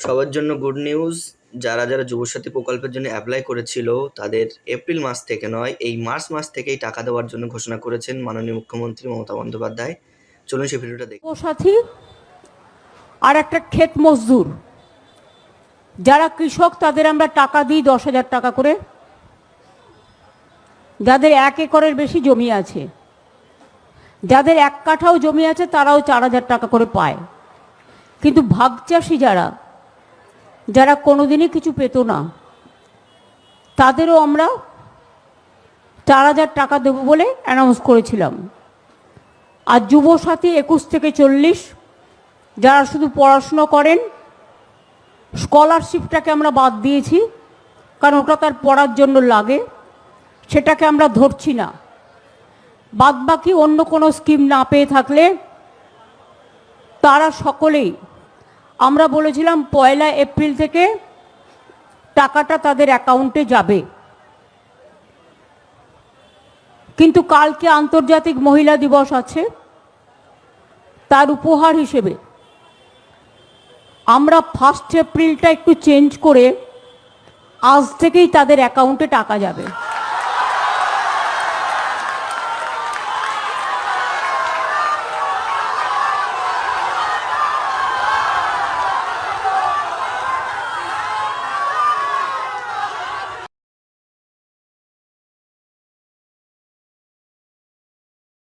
সবার জন্য good news. যারা যারা যুবসাথী প্রকল্পের জন্য অ্যাপ্লাই করেছিল তাদের এপ্রিল মাস থেকে নয়, এই মার্চ মাস থেকেই টাকা দেওয়ার জন্য ঘোষণা করেছেন মাননীয় মুখ্যমন্ত্রী মমতা বন্দ্যোপাধ্যায়। চলুন সেই ভিডিওটা দেখি। সাথী আর একটা ক্ষেত মজদুর যারা কৃষক তাদের আমরা টাকা দিই 10,000 টাকা করে। যাদের 1 একরের বেশি জমি আছে, যাদের 1 কাঠাও জমি আছে, তারাও 4,000 টাকা করে পায়। কিন্তু ভাগচাষী যারা কোনোদিনই কিছু পেত না, তাদেরও আমরা 4,000 টাকা দেব বলে অ্যানাউন্স করেছিলাম। আর যুবসাথী 21 থেকে 40 যারা শুধু পড়াশুনো করেন, স্কলারশিপটাকে আমরা বাদ দিয়েছি, কারণ ওটা তার পড়ার জন্য লাগে, সেটাকে আমরা ধরছি না। বাদবাকি অন্য কোনো স্কিম না পেয়ে থাকলে তারা সকলেই, আমরা বলেছিলাম 1 এপ্রিল থেকে টাকাটা তাদের অ্যাকাউন্টে যাবে। কিন্তু কালকে আন্তর্জাতিক মহিলা দিবস আছে, তার উপহার হিসেবে আমরা 1 এপ্রিলটা একটু চেঞ্জ করে আজ থেকেই তাদের অ্যাকাউন্টে টাকা যাবে।